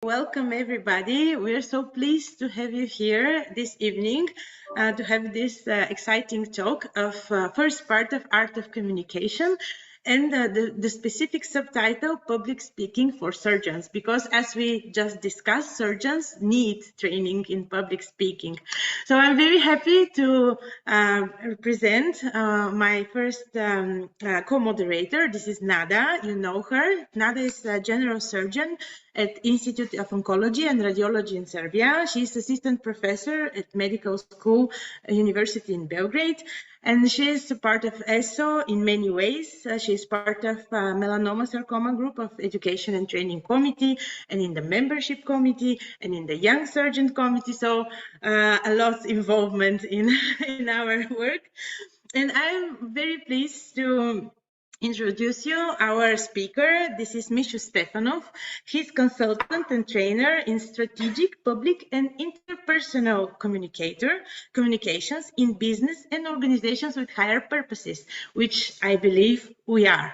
Welcome, everybody. We're so pleased to have you here this evening to have this exciting talk of first part of Art of Communication and the specific subtitle, Public Speaking for Surgeons, because as we just discussed, surgeons need training in public speaking. So I'm very happy to present my first co-moderator. This is Nada. You know her. Nada is a general surgeon at Institute of Oncology and Radiology in Serbia. She's assistant professor at Medical School University in Belgrade, and she is a part of ESO in many ways. She is part of Melanoma Sarcoma Group of Education and Training Committee, and in the Membership Committee, and in the Young Surgeon Committee, so a lot of involvement in our work. And I'm very pleased to introduce you our speaker. This is Mishu Stefanov. He's consultant and trainer in strategic, public, and interpersonal communications in business and organizations with higher purposes, which I believe we are.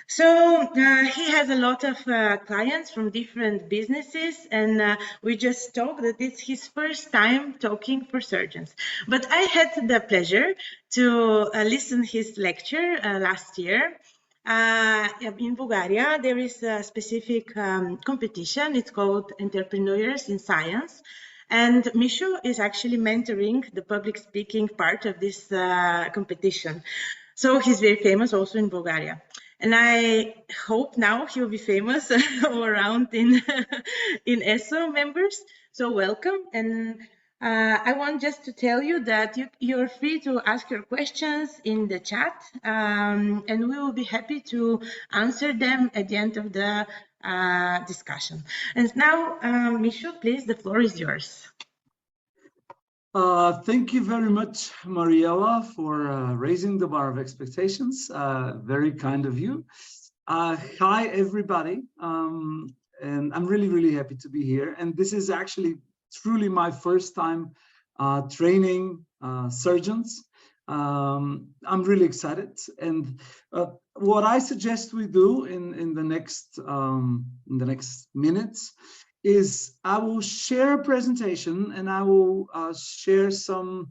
So he has a lot of clients from different businesses, and we just talked that it's his first time talking for surgeons. But I had the pleasure to listen his lecture last year. In Bulgaria, there is a specific competition. It's called Entrepreneurs in Science. And Mishu is actually mentoring the public speaking part of this competition. So he's very famous also in Bulgaria. And I hope now he'll be famous all around in ESO members. So welcome. And I want just to tell you that you're free to ask your questions in the chat, and we will be happy to answer them at the end of the discussion. And now, Mishu, please, the floor is yours. Thank you very much, Mariella, for raising the bar of expectations. Very kind of you. Hi, everybody. And I'm really, really happy to be here. And this is actually truly my first time training surgeons. I'm really excited. And what I suggest we do in the next minutes is I will share a presentation and I will share some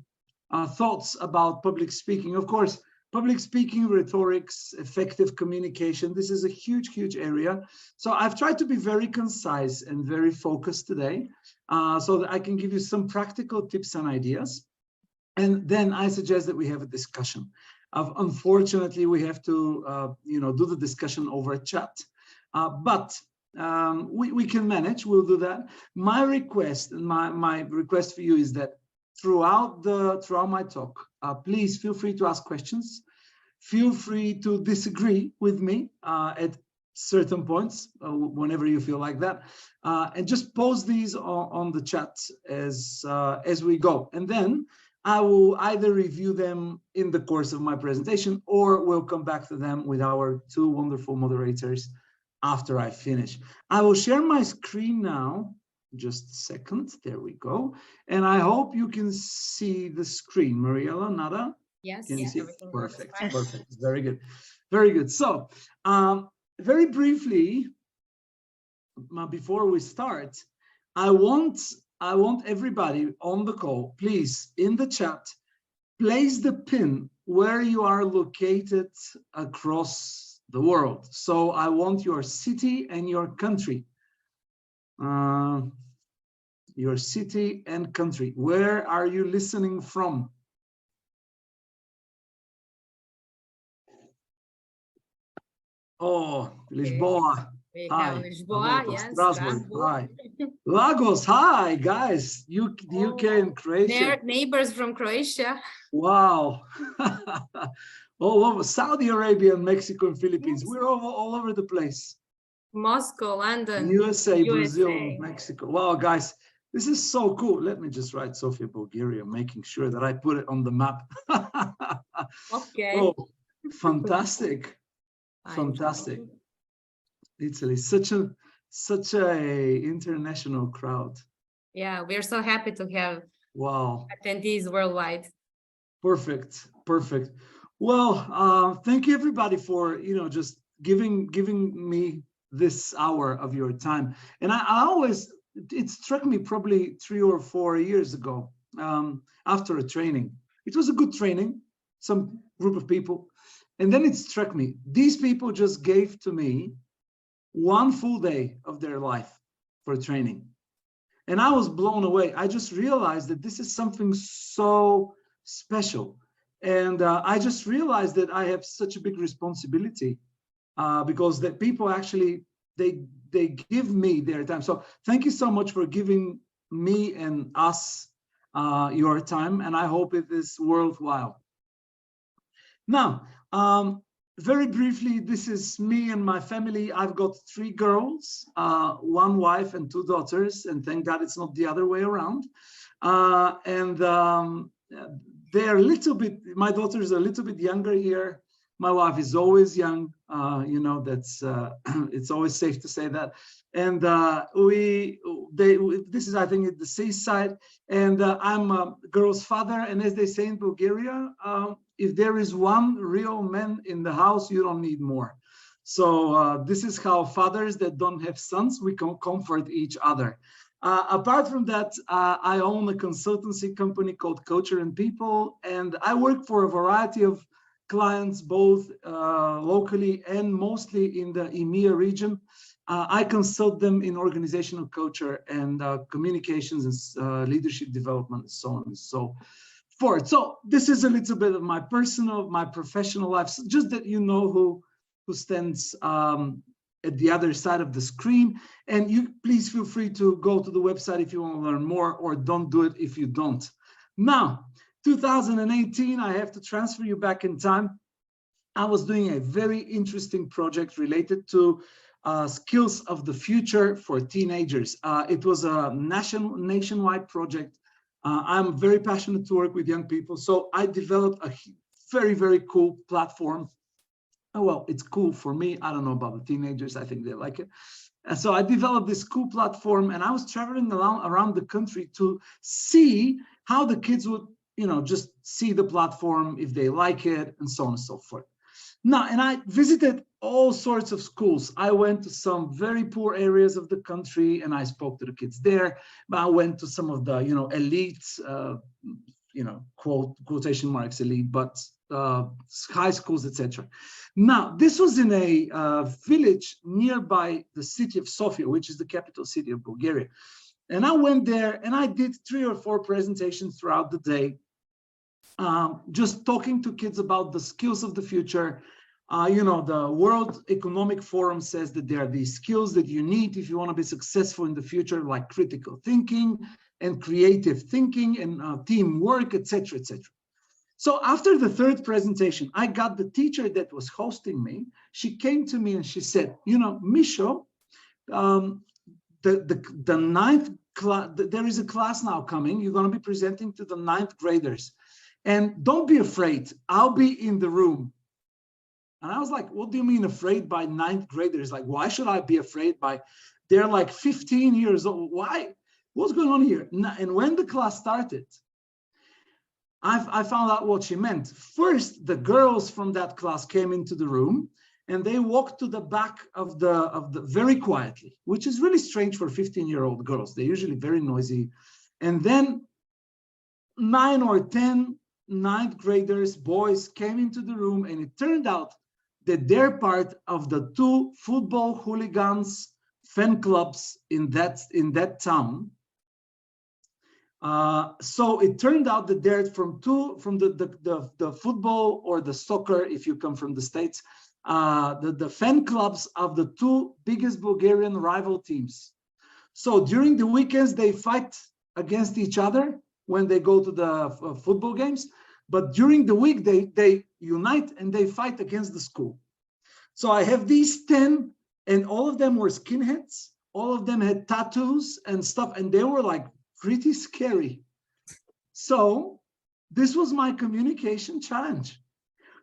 thoughts about public speaking. Of course, public speaking, rhetorics, effective communication, this is a huge, huge area. So I've tried to be very concise and very focused today so that I can give you some practical tips and ideas. And then I suggest that we have a discussion. Unfortunately, we have to do the discussion over chat, but we can manage. We'll do that. My request and my request for you is that throughout my talk, please feel free to ask questions. Feel free to disagree with me at certain points whenever you feel like that, and just post these on the chat as we go. And then I will either review them in the course of my presentation, or we'll come back to them with our two wonderful moderators after I finish. I will share my screen now. Just a second. There we go. And I hope you can see the screen. Mariella, Nada? Yes. Can you see it? Perfect. Perfect. Very good. Very good. So very briefly, before we start, I want everybody on the call, please, in the chat, place the pin where you are located across the world. So I want your city and your country. Your city and country. Where are you listening from? Oh, Lisboa. Hi. Lisboa, yes. Strasbourg. Hi. Lagos. Hi, guys. UK and Croatia. They're neighbors from Croatia. Wow. All over Saudi Arabia and Mexico and Philippines. Yes. We're all over the place. Moscow, London. USA, Brazil, Mexico. Wow, guys. This is so cool. Let me just write Sofia, Bulgaria, making sure that I put it on the map. Okay. Oh, fantastic. Fantastic. Italy, such a international crowd. Yeah, we're so happy to have attendees worldwide. Perfect. Perfect. Well, thank you everybody for just giving me this hour of your time. And I always it struck me probably 3 or 4 years ago, after a training. It was a good training, some group of people. And then it struck me, these people just gave to me 1 full day of their life for training. And I was blown away. I just realized that this is something so special. And I just realized that I have such a big responsibility, because that people actually, they give me their time. So thank you so much for giving me and us your time, and I hope it is worthwhile. Now, very briefly, this is me and my family. I've got 3 girls, 1 wife and 2 daughters, and thank God it's not the other way around. They're a little bit, my daughters are a little bit younger here. My wife is always young, you know, that's, it's always safe to say that. And this is, I think, at the seaside, and I'm a girl's father. And as they say in Bulgaria, if there is 1 real man in the house, you don't need more. So this is how fathers that don't have sons, we can comfort each other. Apart from that, I own a consultancy company called Culture and People, and I work for a variety of clients, both locally and mostly in the EMEA region. I consult them in organizational culture and communications and leadership development, and so on and so forth. So this is a little bit of my personal, my professional life, so just that you know who stands at the other side of the screen. And you please feel free to go to the website if you want to learn more, or don't do it if you don't. Now, 2018, I have to transfer you back in time. I was doing a very interesting project related to skills of the future for teenagers. It was a nationwide project. I'm very passionate to work with young people, so I developed a very, very cool platform. Oh, well, it's cool for me. I don't know about the teenagers. I think they like it. And so I developed this cool platform, and I was traveling around the country to see how the kids would, you know, just see the platform, if they like it, and so on and so forth. Now, and I visited all sorts of schools. I went to some very poor areas of the country, and I spoke to the kids there. But I went to some of the, you know, elites, you know, quotation marks elite, but high schools, etc. Now, this was in a village nearby the city of Sofia, which is the capital city of Bulgaria. And I went there and I did 3 or 4 presentations throughout the day, just talking to kids about the skills of the future. You know, the World Economic Forum says that there are these skills that you need if you want to be successful in the future, like critical thinking and creative thinking and teamwork, etc., etc. So after the 3rd presentation, I got the teacher that was hosting me. She came to me and she said, you know, Misho, the 9th class, there is a class now coming. You're going to be presenting to the 9th graders. And don't be afraid, I'll be in the room. And I was like, what do you mean afraid by 9th graders? Like, why should I be afraid by, they're like 15 years old. Why? What's going on here? And when the class started, I found out what she meant. First, the girls from that class came into the room and they walked to the back of the very quietly, which is really strange for 15-year-old girls. They're usually very noisy. And then 9 or 10 9th graders, boys, came into the room, and it turned out that they're part of the 2 football hooligans fan clubs in that town. So it turned out that they're from the football or the soccer, if you come from the States, the fan clubs of the 2 biggest Bulgarian rival teams. So during the weekends, they fight against each other when they go to the football games, but during the week, they unite and they fight against the school. So I have these 10, and all of them were skinheads. All of them had tattoos and stuff, and they were like pretty scary. So this was my communication challenge.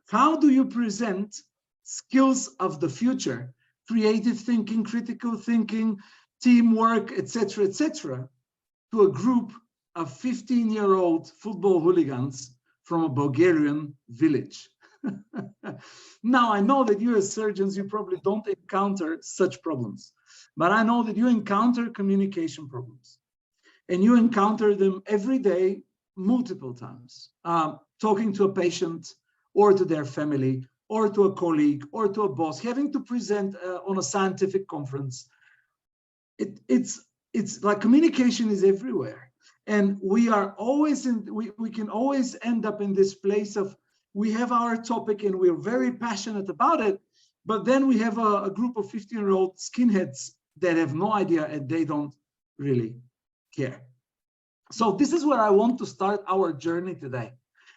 How do you present skills of the future, creative thinking, critical thinking, teamwork, etc., etc., to a group of 15-year-old football hooligans from a Bulgarian village? Now, I know that you as surgeons, you probably don't encounter such problems. but I know that you encounter communication problems, and you encounter them every day, multiple times, talking to a patient or to their family or to a colleague or to a boss, having to present on a scientific conference. It's like communication is everywhere. And we are always we can always end up in this place of, we have our topic and we're very passionate about it, but then we have a group of 15-year-old skinheads that have no idea and they don't really care. So this is where I want to start our journey today.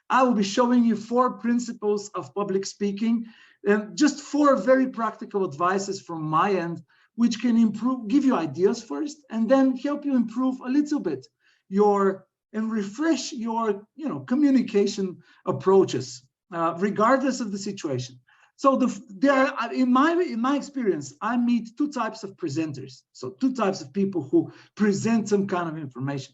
I will be showing you 4 principles of public speaking, and just 4 very practical advices from my end, which can improve, give you ideas first, and then help you improve a little bit and refresh your communication approaches, regardless of the situation. So in my experience, I meet 2 types of presenters. So 2 types of people who present some kind of information.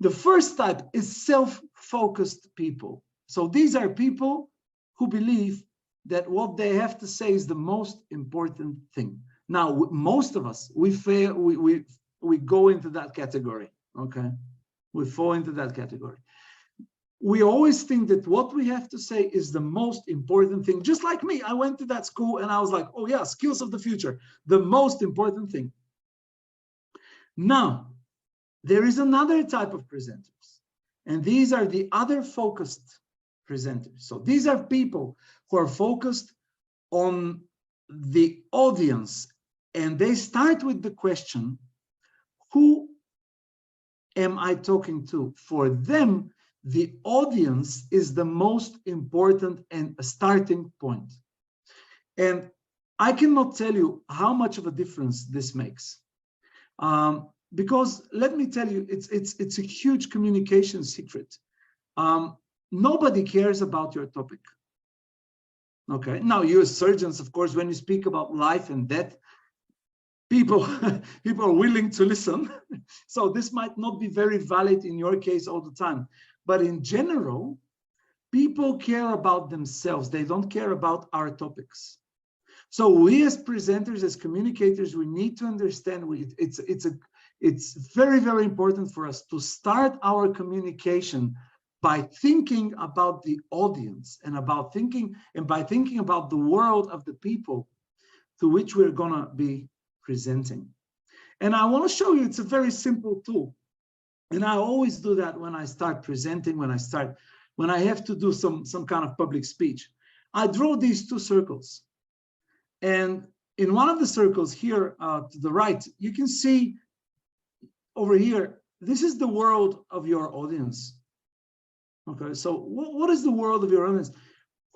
The first type is self-focused people. So these are people who believe that what they have to say is the most important thing. Now, most of us, we go into that category, okay? We fall into that category. We always think that what we have to say is the most important thing. Just like me, I went to that school and I was like, oh yeah, skills of the future, the most important thing. Now, there is another type of presenters, and these are the other focused presenters. So these are people who are focused on the audience, and they start with the question, who am I talking to? For them, the audience is the most important and a starting point. And I cannot tell you how much of a difference this makes. Because let me tell you, it's a huge communication secret. Nobody cares about your topic. Okay, now you as surgeons, of course, when you speak about life and death, people are willing to listen. So this might not be very valid in your case all the time. But in general, people care about themselves. They don't care about our topics. So we as presenters, as communicators, we need to understand it's very, very important for us to start our communication by thinking about the audience and by thinking about the world of the people to which we're gonna be presenting. And I want to show you, it's a very simple tool. And I always do that when I start presenting, when I have to do some kind of public speech. I draw these 2 circles. And in one of the circles here to the right, you can see over here, this is the world of your audience. Okay, so what is the world of your audience?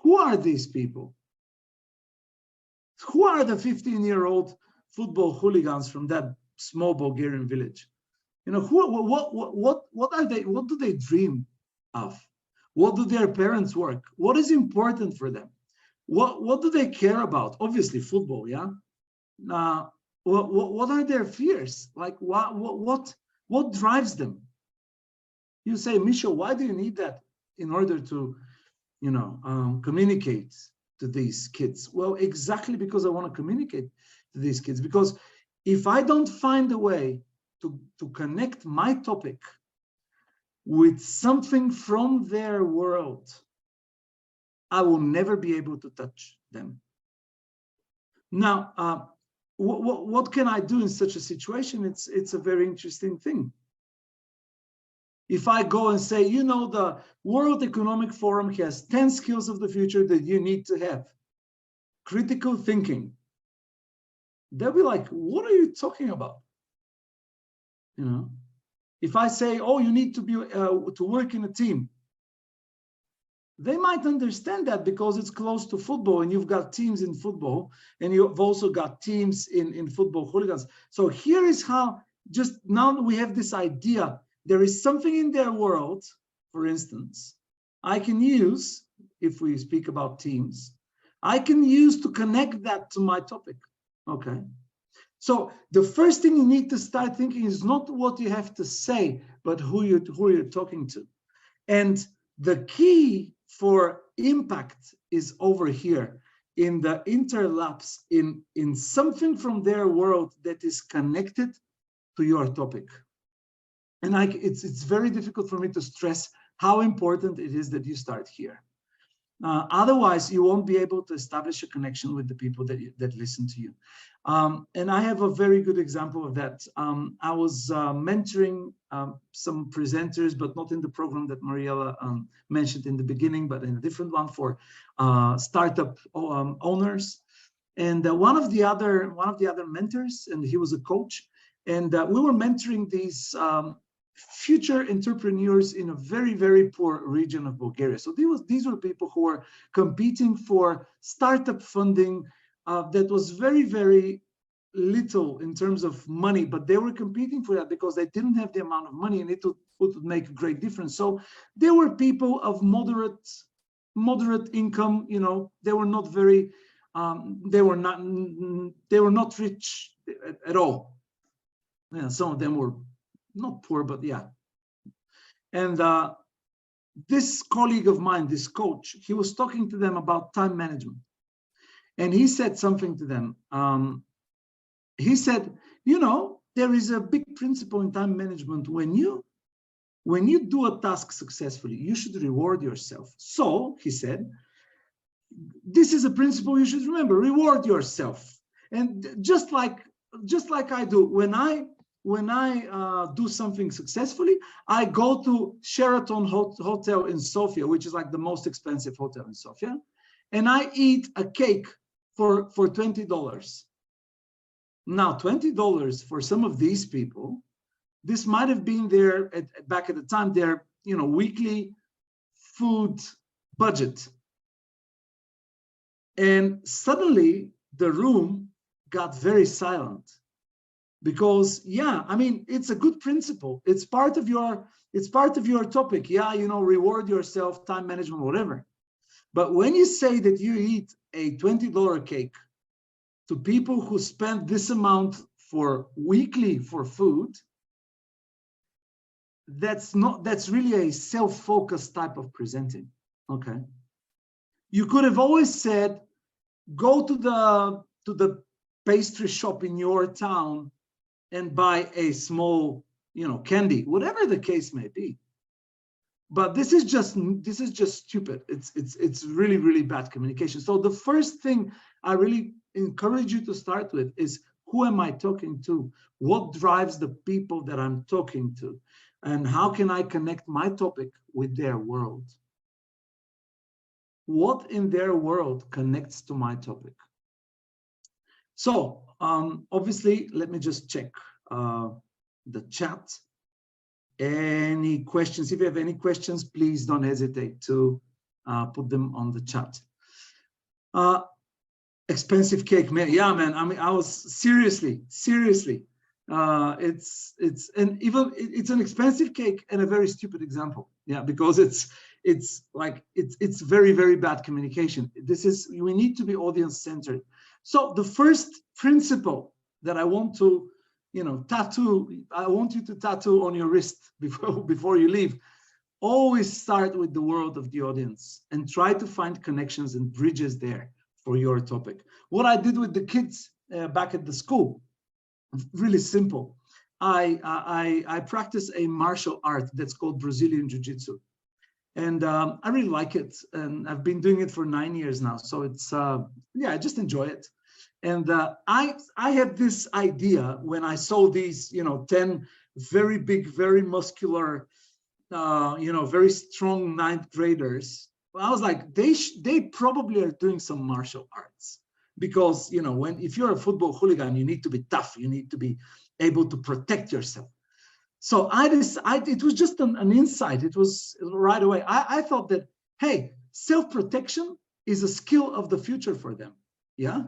Who are these people? Who are the 15-year-old football hooligans from that small Bulgarian village? What are they? What do they dream of? What do their parents work? What is important for them? What do they care about? Obviously, football, yeah. What are their fears? Like what drives them? You say, Misha, why do you need that in order to, communicate to these kids? Well, exactly because I want to communicate to these kids. Because if I don't find a way to connect my topic with something from their world, I will never be able to touch them. Now, what can I do in such a situation? It's a very interesting thing. If I go and say, the World Economic Forum has 10 skills of the future that you need to have. Critical thinking. They'll be like, what are you talking about? If I say, oh, you need to work in a team, they might understand that because it's close to football and you've got teams in football and you've also got teams in football hooligans. So here is how, just now we have this idea, there is something in their world, for instance, I can use, if we speak about teams, I can use to connect that to my topic, okay? So the first thing you need to start thinking is not what you have to say, but who you're talking to. And the key for impact is over here. in the interlapse in something from their world that is connected to your topic. And it's very difficult for me to stress how important it is that you start here. Otherwise, you won't be able to establish a connection with the people that listen to you. And I have a very good example of that. I was mentoring some presenters, but not in the program that Mariella mentioned in the beginning, but in a different one for startup owners. And one of the other mentors, and he was a coach, and we were mentoring these future entrepreneurs in a very, very poor region of Bulgaria. So these were people who were competing for startup funding that was very, very little in terms of money, but they were competing for that because they didn't have the amount of money, and it would make a great difference. So there were people of moderate income, you know, they were not very, they were not rich at all. Yeah, some of them were not poor, but yeah. And this colleague of mine, this coach, he was talking to them about time management. And he said something to them. He said, you know, there is a big principle in time management. When you do a task successfully, you should reward yourself. So, he said, this is a principle you should remember, reward yourself. And just like I do, when I do something successfully, I go to Sheraton Hotel in Sofia, which is like the most expensive hotel in Sofia, and I eat a cake for $20. Now, $20 for some of these people, this might have been their, back at the time, their, you know, weekly food budget. And suddenly the room got very silent. Because, yeah, I mean, it's a good principle. It's part of your topic. Yeah, you know, reward yourself, time management, whatever. But when you say that you eat a $20 cake to people who spend this amount for weekly for food, that's really a self-focused type of presenting. Okay. You could have always said, go to the pastry shop in your town and buy a small, you know, candy, whatever the case may be. But this is just stupid. It's really, really bad communication. So the first thing I really encourage you to start with is, who am I talking to? What drives the people that I'm talking to? And how can I connect my topic with their world? What in their world connects to my topic? So obviously, let me just check the chat. Any questions? If you have any questions, please don't hesitate to put them on the chat. Expensive cake, man. Yeah, man. I mean, I was seriously. It's an expensive cake and a very stupid example. Yeah, because it's very, very bad communication. We need to be audience centered. So the first principle that I want to, you know, I want you to tattoo on your wrist before you leave. Always start with the world of the audience and try to find connections and bridges there for your topic. What I did with the kids back at the school, really simple. I practice a martial art that's called Brazilian Jiu-Jitsu. And I really like it. And I've been doing it for 9 years now. So it's, yeah, I just enjoy it. And I had this idea when I saw these, you know, 10 very big, very muscular, you know, very strong 9th graders. Well, I was like, they probably are doing some martial arts, because, you know, if you're a football hooligan, you need to be tough. You need to be able to protect yourself. So it was just an insight. It was right away. I thought that, hey, self-protection is a skill of the future for them. Yeah.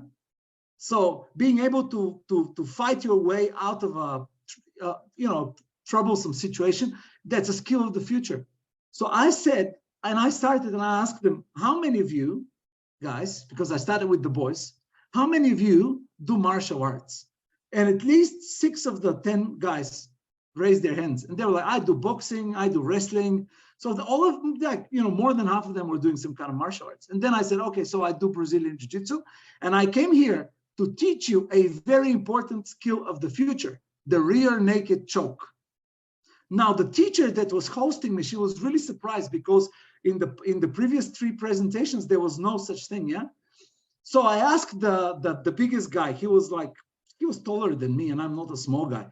So being able to fight your way out of a you know, troublesome situation, that's a skill of the future. So I said, and I started and I asked them, how many of you guys, because I started with the boys, how many of you do martial arts? And at least 6 of the 10 guys raised their hands. And they were like, I do boxing, I do wrestling. So all of them, like, more than half of them were doing some kind of martial arts. And then I said, okay, so I do Brazilian Jiu-Jitsu, and I came here to teach you a very important skill of the future, the rear naked choke. Now, the teacher that was hosting me, she was really surprised because in the previous 3 presentations, there was no such thing, yeah? So I asked the biggest guy, he was taller than me, and I'm not a small guy.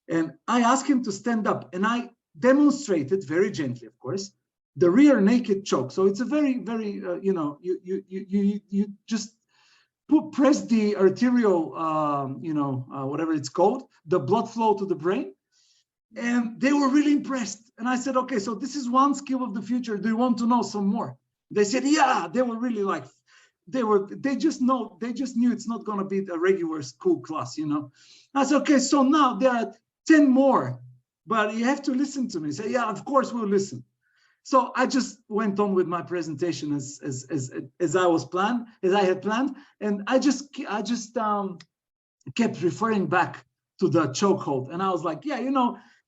And I asked him to stand up, and I demonstrated, very gently, of course, the rear naked choke. So it's a very, very, you just press the arterial, whatever it's called, the blood flow to the brain. And they were really impressed. And I said, okay, so this is one skill of the future. Do you want to know some more? They said, yeah. They were really like, they just knew it's not going to be a regular school class, I said, okay, so now there are 10 more, but you have to listen to me. Say, yeah, of course we'll listen. So I just went on with my presentation as I had planned, and I just kept referring back to the chokehold, and I was like, yeah,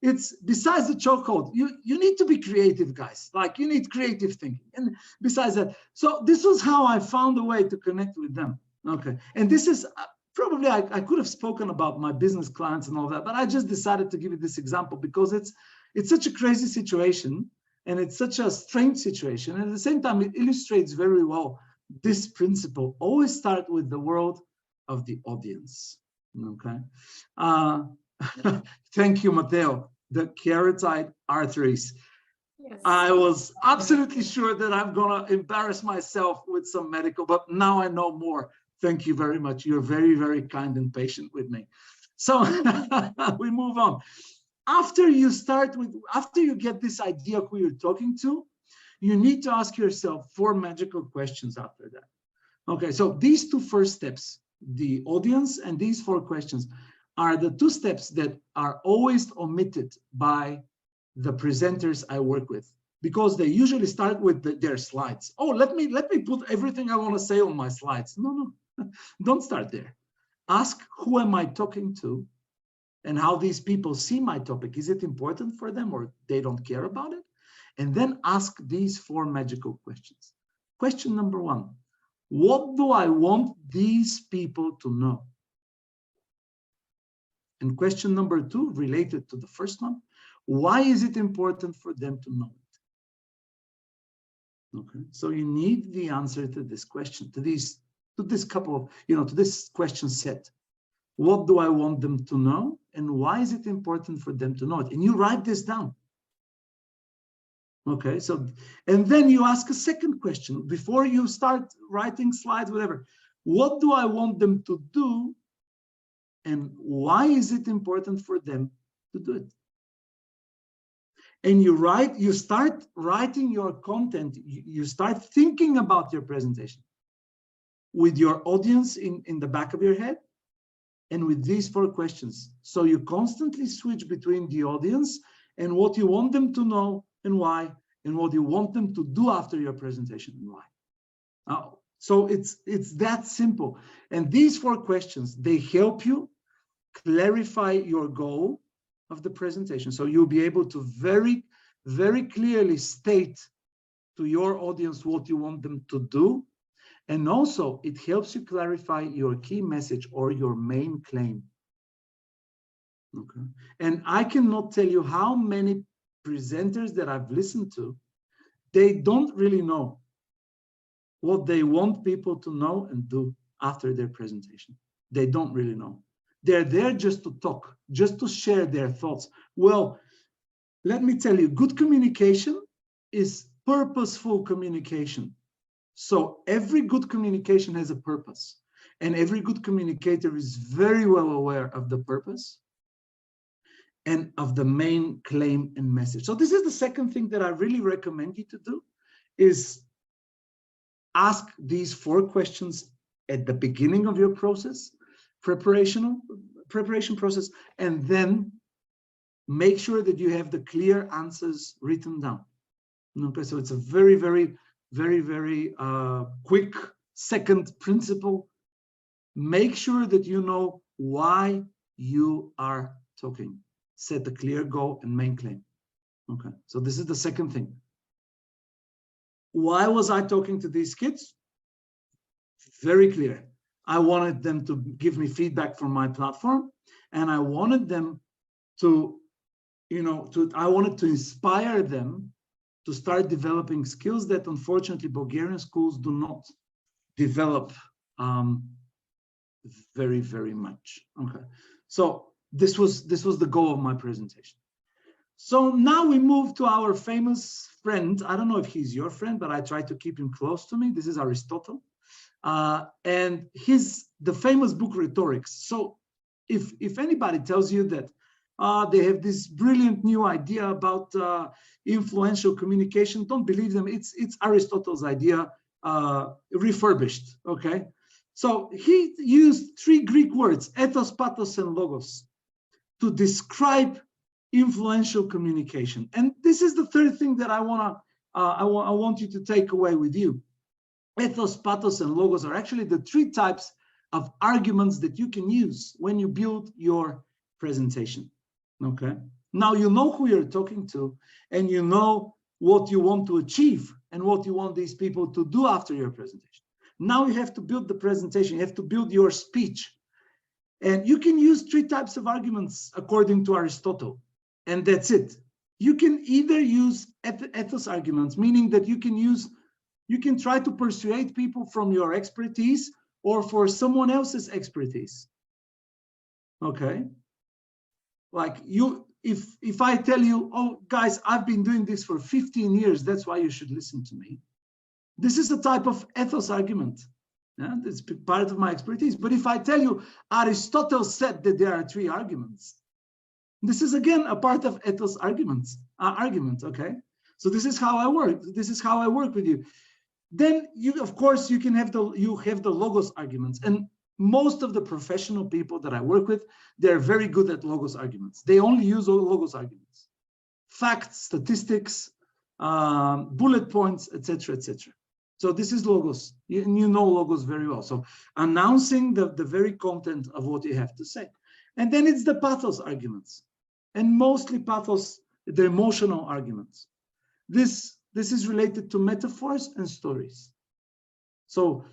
it's besides the chokehold, you need to be creative, guys. Like, you need creative thinking, and besides that, so this was how I found a way to connect with them. Okay, and this is probably I could have spoken about my business clients and all that, but I just decided to give you this example because it's such a crazy situation. And it's such a strange situation. And at the same time, it illustrates very well this principle. Always start with the world of the audience. Okay. Thank you, Matteo. The carotid arteries. Yes. I was absolutely sure that I'm going to embarrass myself with some medical, but now I know more. Thank you very much. You're very, very kind and patient with me. So we move on. After you get this idea of who you're talking to, you need to ask yourself 4 magical questions after that. Okay, so these 2 first steps, the audience and these 4 questions, are the 2 steps that are always omitted by the presenters I work with, because they usually start with their slides. Oh, let me put everything I want to say on my slides. No, don't start there. Ask, who am I talking to? And how these people see my topic. Is it important for them, or they don't care about it? And then ask these 4 magical questions. Question number 1, what do I want these people to know? And question number 2, related to the first one, why is it important for them to know it? Okay, so you need the answer to this question, to this question set. What do I want them to know? And why is it important for them to know it? And you write this down. Okay, so, and then you ask a second question before you start writing slides, whatever. What do I want them to do? And why is it important for them to do it? And you start writing your content, you start thinking about your presentation with your audience in the back of your head, and with these 4 questions. So you constantly switch between the audience and what you want them to know and why, and what you want them to do after your presentation and why. So it's that simple. And these 4 questions, they help you clarify your goal of the presentation. So you'll be able to very, very clearly state to your audience what you want them to do. And also, it helps you clarify your key message or your main claim. Okay. And I cannot tell you how many presenters that I've listened to, they don't really know what they want people to know and do after their presentation. They don't really know. They're there just to talk, just to share their thoughts. Well, let me tell you, good communication is purposeful communication. So every good communication has a purpose, and every good communicator is very well aware of the purpose and of the main claim and message. So this is the second thing that I really recommend you to do, is ask these 4 questions at the beginning of your process, preparation process, and then make sure that you have the clear answers written down. Okay, so it's a very, very, very, very quick second principle. Make sure that you know why you are talking. Set a clear goal and main claim. Okay, so this is the second thing. Why was I talking to these kids? Very clear. I wanted them to give me feedback from my platform, and I wanted them to, I wanted to inspire them to start developing skills that unfortunately Bulgarian schools do not develop very, very much. Okay, so this was the goal of my presentation. So now we move to our famous friend. I don't know if he's your friend, but I try to keep him close to me. This is Aristotle. And the famous book Rhetorics. So if anybody tells you that they have this brilliant new idea about influential communication, don't believe them. It's Aristotle's idea refurbished, okay? So he used 3 Greek words, ethos, pathos, and logos, to describe influential communication. And this is the third thing that I want you to take away with you. Ethos, pathos, and logos are actually the 3 types of arguments that you can use when you build your presentation. Okay. Now you know who you're talking to, and you know what you want to achieve and what you want these people to do after your presentation. Now you have to build the presentation. You have to build your speech. And you can use 3 types of arguments according to Aristotle, and that's it. You can either use ethos arguments, meaning that you can try to persuade people from your expertise or for someone else's expertise. Okay. Like if I tell you, oh guys, I've been doing this for 15 years, that's why you should listen to me. This is a type of ethos argument. Yeah, it's part of my expertise. But if I tell you Aristotle said that there are 3 arguments, this is again a part of ethos argument. Okay. So this is how I work. This is how I work with you. Then of course, you have the logos arguments, and most of the professional people that I work with, they're very good at logos arguments. They only use logos arguments, facts, statistics, bullet points, etc., etc. So this is logos. You know logos very well. So announcing the very content of what you have to say, and then it's the pathos arguments, and mostly pathos, the emotional arguments. This is related to metaphors and stories. So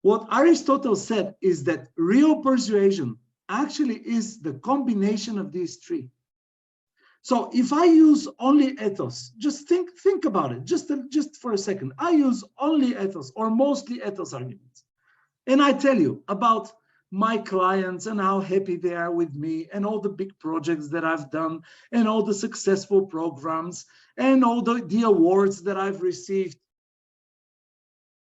what Aristotle said is that real persuasion actually is the combination of these 3. So if I use only ethos, just think about it, just for a second. I use only ethos or mostly ethos arguments, and I tell you about my clients and how happy they are with me and all the big projects that I've done and all the successful programs and all the awards that I've received.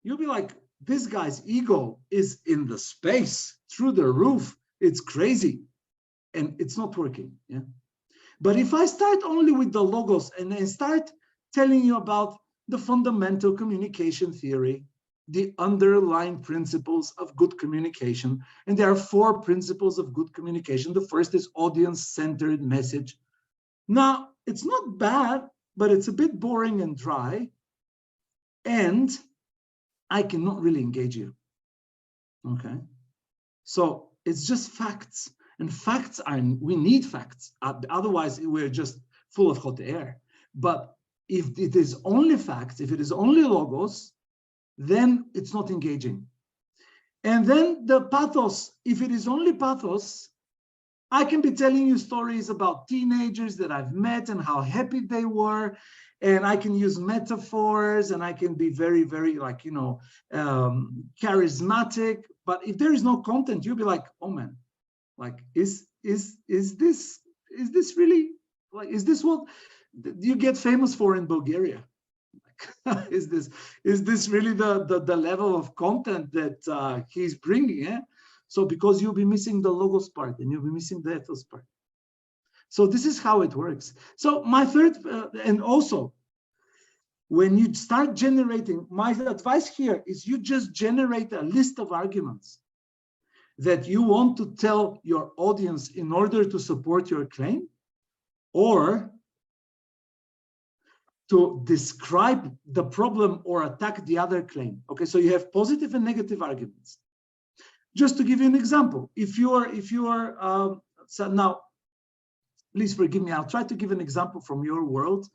You'll be like, this guy's ego is in the space, through the roof. It's crazy. And it's not working. Yeah. But if I start only with the logos and I start telling you about the fundamental communication theory, the underlying principles of good communication, and there are 4 principles of good communication. The first is audience-centered message. Now, it's not bad, but it's a bit boring and dry, and I cannot really engage you. Okay, so it's just facts, and facts we need facts. Otherwise, we're just full of hot air. But if it is only facts, if it is only logos, then it's not engaging. And then the pathos, if it is only pathos, I can be telling you stories about teenagers that I've met and how happy they were, and I can use metaphors, and I can be very, very charismatic. But if there is no content, you'll be like, oh man, like is this really, like, is this what you get famous for in Bulgaria? Is this really the level of content that he's bringing? Yeah? So because you'll be missing the logos part and you'll be missing the ethos part. So this is how it works. So my third, and also when you start generating, my advice here is you just generate a list of arguments that you want to tell your audience in order to support your claim, or to describe the problem or attack the other claim. Okay, so you have positive and negative arguments. Just to give you an example, if you are so now please forgive me. I'll try to give an example from your world,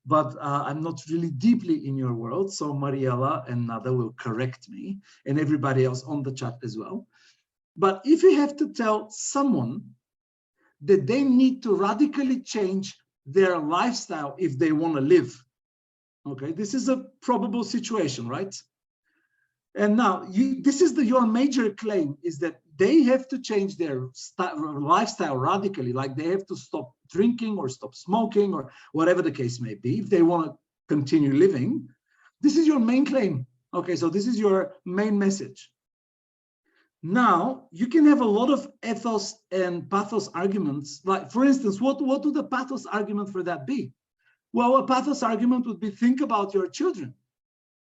but I'm not really deeply in your world. So Mariella and Nada will correct me, and everybody else on the chat as well. But if you have to tell someone that they need to radically change their lifestyle if they want to live, okay, this is a probable situation, right? And now this is your major claim, is that they have to change their lifestyle radically, like they have to stop drinking or stop smoking or whatever the case may be, if they want to continue living. This is your main claim. Okay, so this is your main message. Now, you can have a lot of ethos and pathos arguments. Like, for instance, what would the pathos argument for that be? Well, a pathos argument would be, think about your children.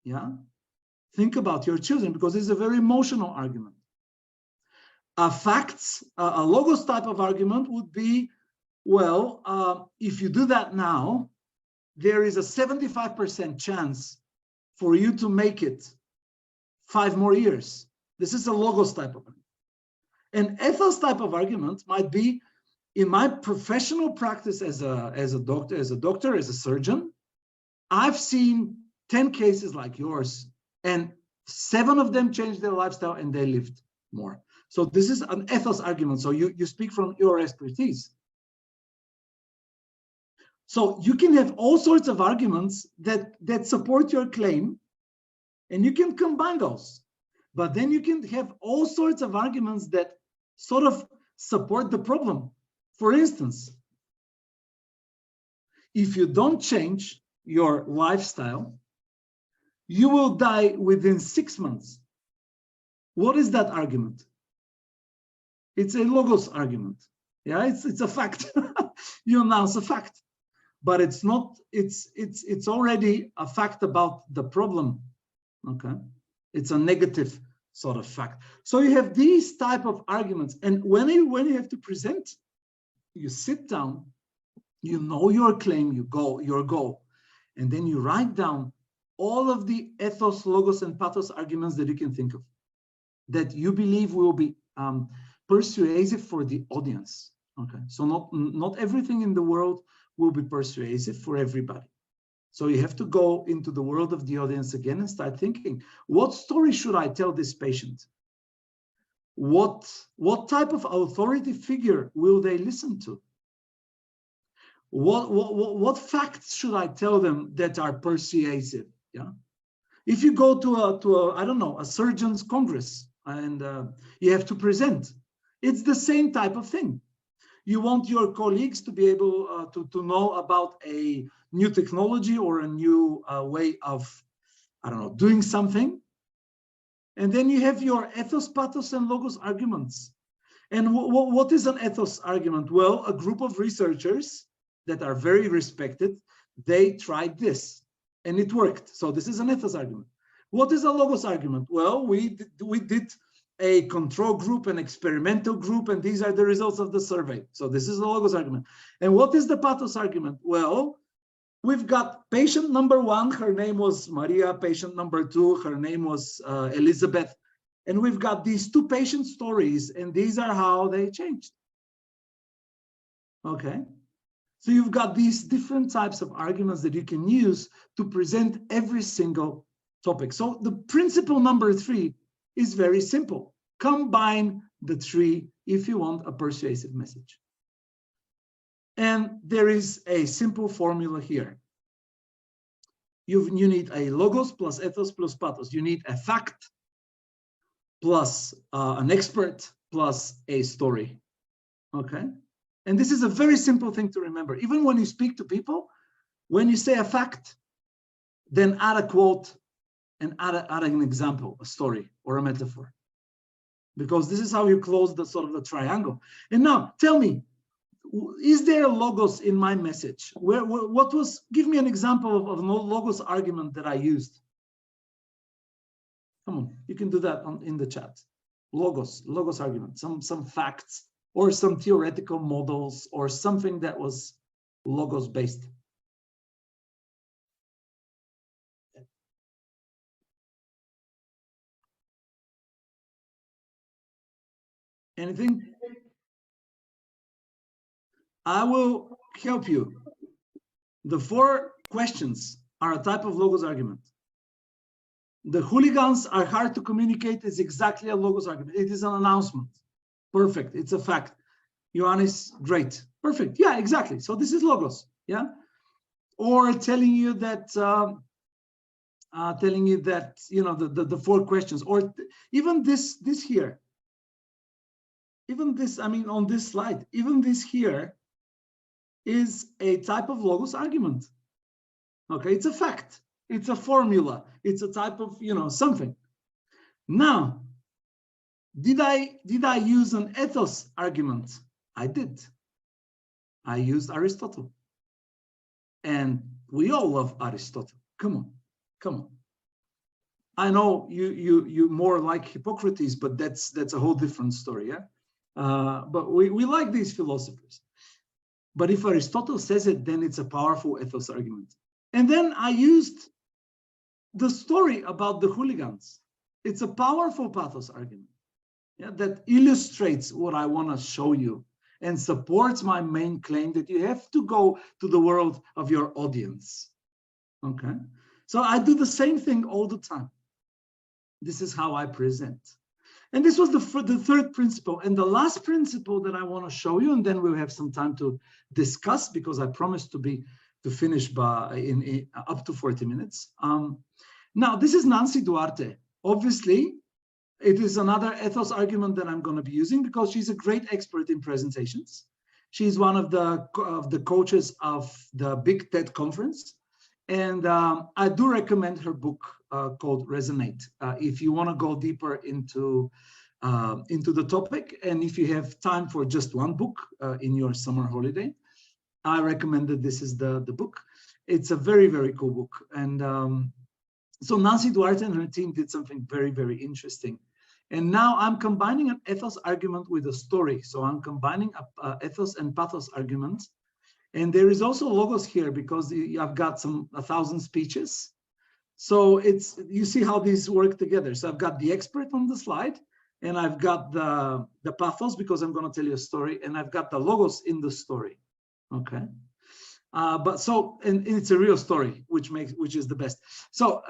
Yeah, think about your children, because it's a very emotional argument. A logos type of argument would be, well, if you do that now, there is a 75% chance for you to make it 5 more years. This is a logos type of argument. An ethos type of argument might be, in my professional practice as a doctor, as a surgeon, I've seen 10 cases like yours, and 7 of them changed their lifestyle and they lived more. So this is an ethos argument. So you speak from your expertise. So you can have all sorts of arguments that support your claim, and you can combine those. But then you can have all sorts of arguments that sort of support the problem. For instance, if you don't change your lifestyle, you will die within 6 months. What is that argument? It's a logos argument. Yeah, it's a fact. You announce a fact, but it's not. It's already a fact about the problem. Okay, it's a negative sort of fact. So you have these type of arguments, and when you have to present, you sit down, you know your claim, your goal, and then you write down all of the ethos, logos, and pathos arguments that you can think of, that you believe will be persuasive for the audience. Okay, so not everything in the world will be persuasive for everybody. So you have to go into the world of the audience again and start thinking, what story should I tell this patient? What type of authority figure will they listen to? What facts should I tell them that are persuasive? Yeah. If you go to a I don't know, a surgeon's congress, and you have to present, it's the same type of thing. You want your colleagues to be able to know about a new technology or a new way of, I don't know, doing something. And then you have your ethos, pathos, and logos arguments. And what is an ethos argument? Well, a group of researchers that are very respected, they tried this and it worked. So this is an ethos argument. What is a logos argument? Well, we did a control group, an experimental group, and these are the results of the survey. So this is the logos argument. And what is the pathos argument? Well, we've got patient number 1, her name was Maria, patient number 2, her name was Elizabeth. And we've got these 2 patient stories, and these are how they changed. Okay. So you've got these different types of arguments that you can use to present every single topic. So the principle number 3 is very simple. Combine the 3 if you want a persuasive message. And there is a simple formula here. You need a logos plus ethos plus pathos. You need a fact plus an expert plus a story. Okay? And this is a very simple thing to remember. Even when you speak to people, when you say a fact, then add a quote and add an example, a story or a metaphor. Because this is how you close the sort of the triangle. And now tell me, is there a logos in my message? Give me an example of a logos argument that I used. Come on, you can do that in the chat. Logos argument, some facts or some theoretical models or something that was logos based. Anything? I will help you. The 4 questions are a type of logos argument. The hooligans are hard to communicate is exactly a logos argument. It is an announcement. Perfect. It's a fact. Ioannis, great. Perfect. Yeah, exactly. So this is logos. Yeah. Or telling you that you know the 4 questions, or even this here. Even this, I mean, on this slide, even this here is a type of logos argument. Okay, it's a fact. It's a formula. It's a type of, you know, something. Now, did I use an ethos argument? I did. I used Aristotle. And we all love Aristotle. Come on, come on. I know you more like Hippocrates, but that's a whole different story, yeah? But we like these philosophers. But if Aristotle says it, then it's a powerful ethos argument. And then I used the story about the hooligans. It's a powerful pathos argument, yeah, that illustrates what I want to show you and supports my main claim that you have to go to the world of your audience. Okay, so I do the same thing all the time. This is how I present. And this was the 3rd principle. And the last principle that I want to show you, and then we'll have some time to discuss, because I promised to finish by up to 40 minutes. Now, this is Nancy Duarte. Obviously, it is another ethos argument that I'm going to be using because she's a great expert in presentations. She's one of the coaches of the Big TED conference. And I do recommend her book called Resonate. If you want to go deeper into the topic, and if you have time for just one book in your summer holiday, I recommend that this is the book. It's a very, very cool book. And so Nancy Duarte and her team did something very, very interesting. And now I'm combining an ethos argument with a story. So I'm combining a ethos and pathos argument. And there is also logos here because I've got 1,000 speeches. So you see how these work together. So I've got the expert on the slide, and I've got the pathos because I'm going to tell you a story, and I've got the logos in the story. Okay. And it's a real story, which is the best. So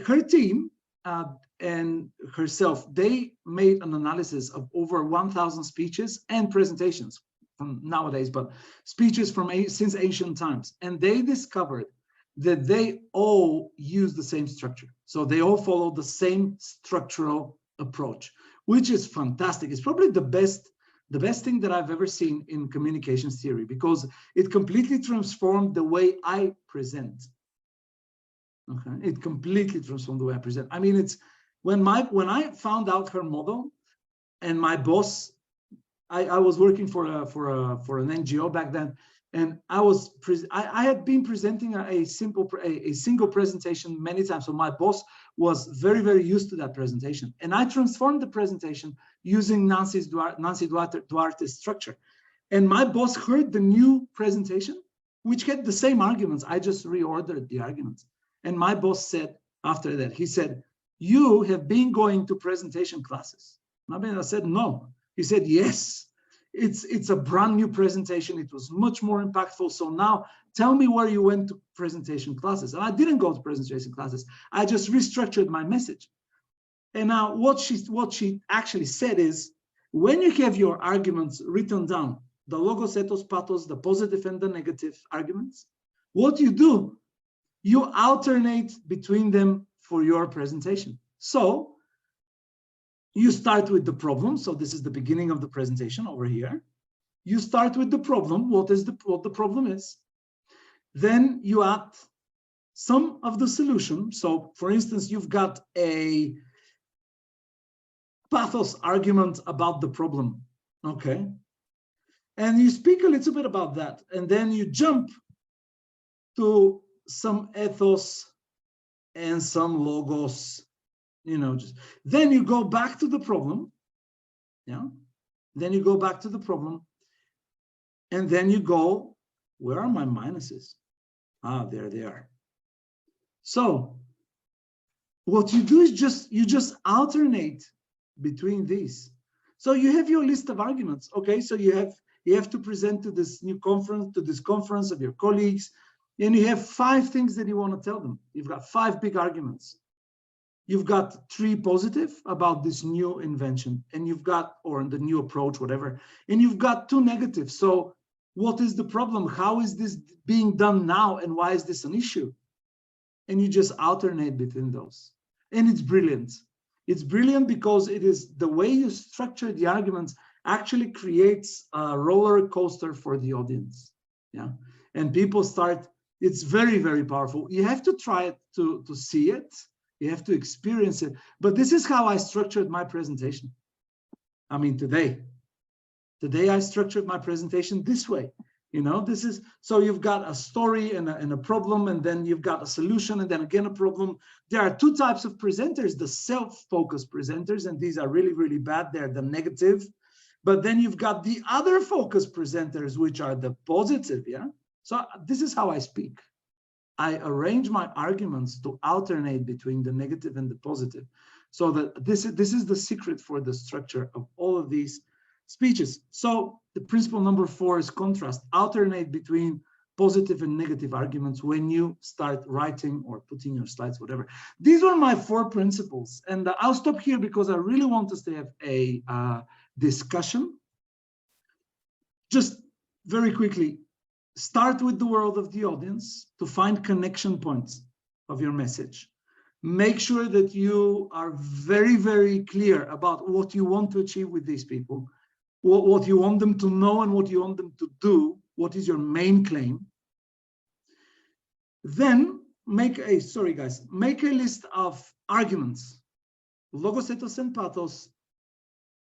her team and herself, they made an analysis of over 1,000 speeches and presentations from nowadays, but speeches from since ancient times, and they discovered that they all use the same structure. So they all follow the same structural approach, which is fantastic. It's probably the best thing that I've ever seen in communications theory, because it completely transformed the way I present. Okay, it completely transformed the way I present. I mean, it's when I found out her model, and my boss, I was working for an NGO back then, and I had been presenting a single presentation many times. So my boss was very, very used to that presentation, and I transformed the presentation using Nancy Duarte's structure. And my boss heard the new presentation, which had the same arguments. I just reordered the arguments. And my boss said after that, he said, "You have been going to presentation classes." I said, "No." He said, "Yes, it's a brand new presentation. It was much more impactful. So now tell me where you went to presentation classes." And I didn't go to presentation classes. I just restructured my message. And now what she actually said is, when you have your arguments written down, the logos, ethos, pathos, the positive and the negative arguments, what you do, you alternate between them for your presentation. So you start with the problem. So this is the beginning of the presentation over here. You start with the problem, what the problem is. Then you add some of the solution. So for instance, you've got a pathos argument about the problem, okay? And you speak a little bit about that, and then you jump to some ethos and some logos, then you go back to the problem, yeah? Then you go back to the problem, and then you go, where are my minuses? Ah, there they are. So what you do is you just alternate between these. So you have your list of arguments, okay? So you have You have to present to this new conference, to this conference of your colleagues, and you have 5 things that you want to tell them. You've got 5 big arguments. You've got 3 positive about this new invention, and you've got, or the new approach, whatever, and you've got 2 negative. So what is the problem? How is this being done now, and why is this an issue? And you just alternate between those. And it's brilliant. It's brilliant because it is the way you structure the arguments actually creates a roller coaster for the audience. Yeah. And people start, it's very, very powerful. You have to try it to see it. You have to experience it. But this is how I structured my presentation. I mean, today I structured my presentation this way. You know, this is, so you've got a story and a problem, and then you've got a solution, and then again a problem. There are 2 types of presenters, the self-focused presenters, and these are really, really bad. They're the negative. But then you've got the other focused presenters, which are the positive, yeah? So this is how I speak. I arrange my arguments to alternate between the negative and the positive. So that this is the secret for the structure of all of these speeches. So the principle number 4 is contrast. Alternate between positive and negative arguments when you start writing or putting your slides, whatever. These are my 4 principles. And I'll stop here because I really want us to have a discussion. Just very quickly, start with the world of the audience to find connection points of your message. Make sure that you are very, very clear about what you want to achieve with these people, what you want them to know and what you want them to do, what is your main claim. Then make a list of arguments, logos, ethos, and pathos,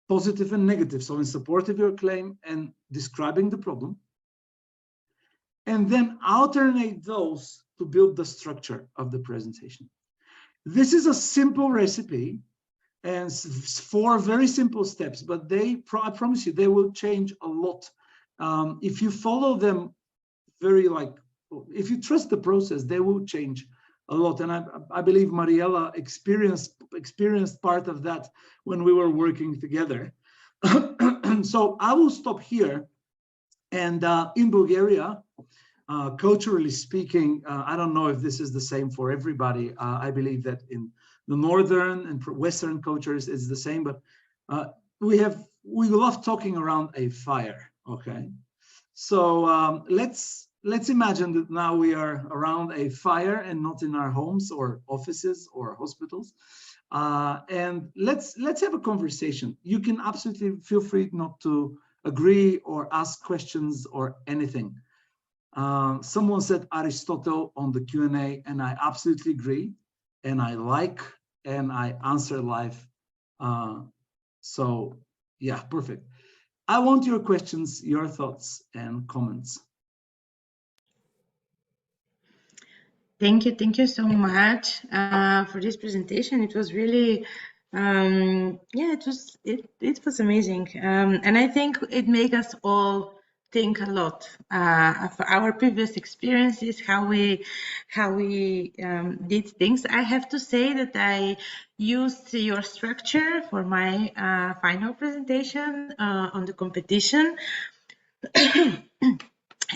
positive and negative, so in support of your claim and describing the problem. And then alternate those to build the structure of the presentation. This is a simple recipe and 4 very simple steps, but I promise you, they will change a lot. If you follow them if you trust the process, they will change a lot. And I believe Mariela experienced part of that when we were working together. So I will stop here. And in Bulgaria, culturally speaking, I don't know if this is the same for everybody. I believe that in the northern and western cultures it's the same, but we love talking around a fire. Okay, so let's imagine that now we are around a fire and not in our homes or offices or hospitals, and let's have a conversation. You can absolutely feel free not to agree or ask questions or anything. Someone said Aristotle on the Q&A, and I absolutely agree, and I answer live. So yeah, perfect. I want your questions, your thoughts and comments. Thank you so much for this presentation. It was really, yeah, it was amazing, and I think it made us all think a lot of our previous experiences, how we did things. I have to say that I used your structure for my final presentation on the competition.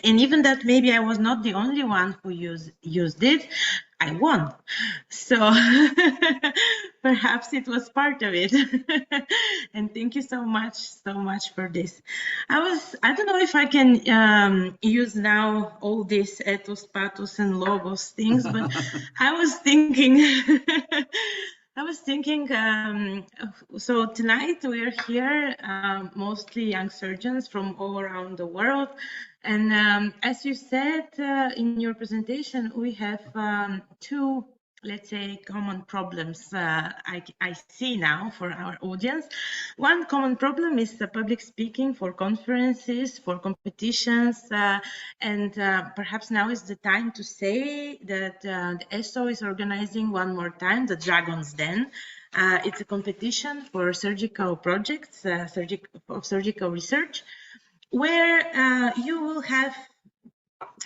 And even that maybe I was not the only one who used it, I won. So perhaps it was part of it. And thank you so much for this. I don't know if I can use now all these ethos, pathos, and logos things, but I was thinking, so tonight we're here, mostly young surgeons from all around the world. And as you said in your presentation, we have 2, let's say, common problems I see now for our audience. One common problem is the public speaking for conferences, for competitions, and perhaps now is the time to say that the ESO is organizing one more time the Dragon's Den. It's a competition for surgical projects, surgical research, where you will have,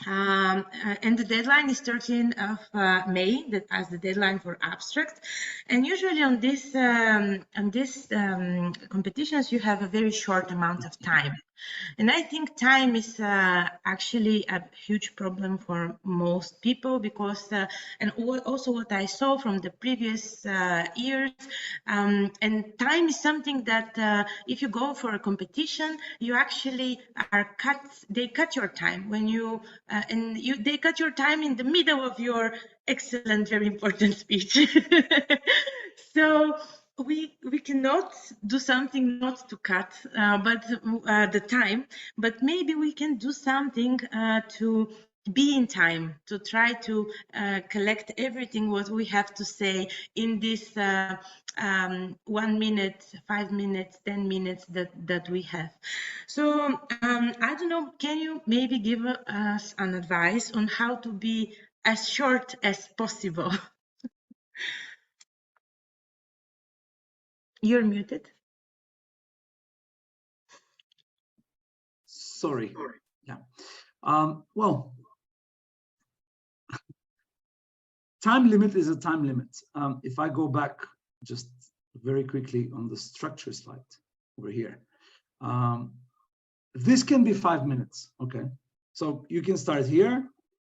and the deadline is 13th of May, as the deadline for abstract. And usually on these competitions, you have a very short amount of time. And I think time is actually a huge problem for most people because, and also what I saw from the previous years, and time is something that if you go for a competition, you actually are cut, they cut your time when you, they cut your time in the middle of your excellent, very important speech. So we cannot do something not to cut but the time, but maybe we can do something to be in time, to try to collect everything what we have to say in this 1 minute, 5 minutes, 10 minutes that we have. So I don't know, can you maybe give us an advice on how to be as short as possible? You're muted. Sorry. Yeah. Well, time limit is a time limit. If I go back just very quickly on the structure slide over here, this can be 5 minutes. Okay. So you can start here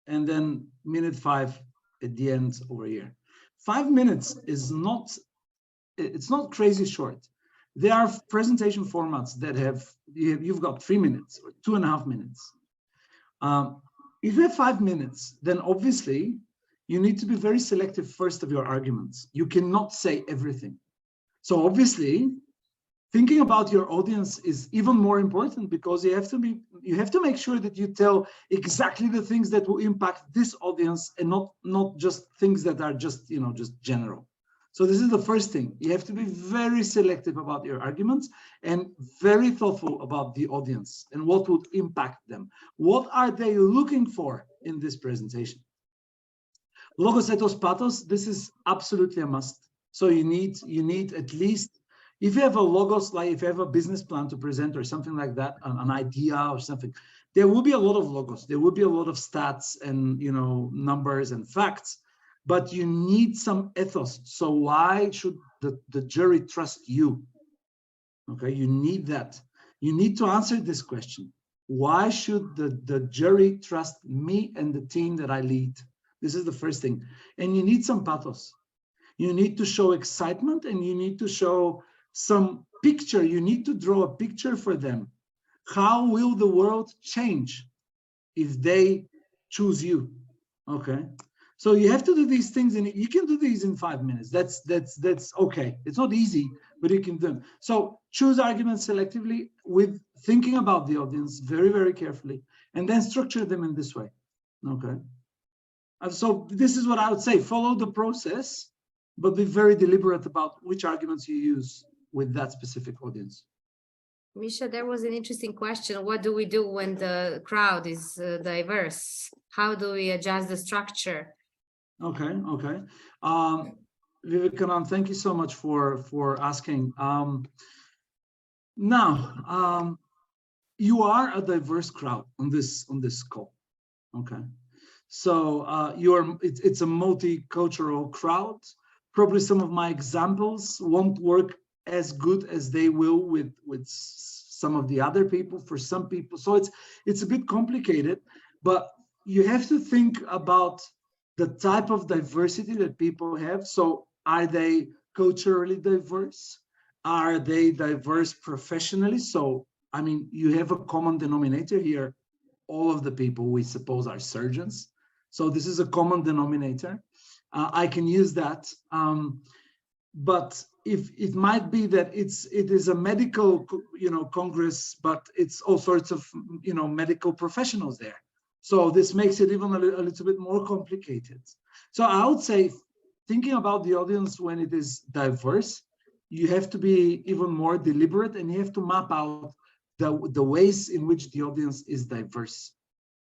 and then minute 5 at the end over here. 5 minutes is not, it's not crazy short. There are presentation formats that you've got 3 minutes or 2.5 minutes. If you have 5 minutes, then obviously you need to be very selective first of your arguments. You cannot say everything. So obviously, thinking about your audience is even more important because you have to make sure that you tell exactly the things that will impact this audience and not just things that are just, you know, just general. So this is the first thing. You have to be very selective about your arguments and very thoughtful about the audience and what would impact them. What are they looking for in this presentation? Logos, ethos, pathos, this is absolutely a must. So you need at least, if you have a logos, like if you have a business plan to present or something like that, an idea or something, there will be a lot of logos. There will be a lot of stats and, you know, numbers and facts, but you need some ethos. So why should the jury trust you? Okay, you need that. You need to answer this question. Why should the jury trust me and the team that I lead? This is the first thing. And you need some pathos. You need to show excitement and you need to show some picture. You need to draw a picture for them. How will the world change if they choose you? Okay. So you have to do these things, and you can do these in 5 minutes. That's okay. It's not easy, but you can do them. So choose arguments selectively with thinking about the audience very, very carefully, and then structure them in this way. Okay. And so this is what I would say: follow the process, but be very deliberate about which arguments you use with that specific audience. Misha, there was an interesting question. What do we do when the crowd is diverse? How do we adjust the structure? Okay. Vivekanand, thank you so much for asking. Now, you are a diverse crowd on this call. Okay. So it's a multicultural crowd. Probably some of my examples won't work as good as they will with some of the other people, for some people. So it's a bit complicated, but you have to think about the type of diversity that people have. So are they culturally diverse? Are they diverse professionally? So, I mean, you have a common denominator here. All of the people we suppose are surgeons. So this is a common denominator. I can use that. But if it might be that it is a medical, you know, congress, but it's all sorts of, you know, medical professionals there. So this makes it even a little bit more complicated. So I would say, thinking about the audience when it is diverse, you have to be even more deliberate, and you have to map out the ways in which the audience is diverse.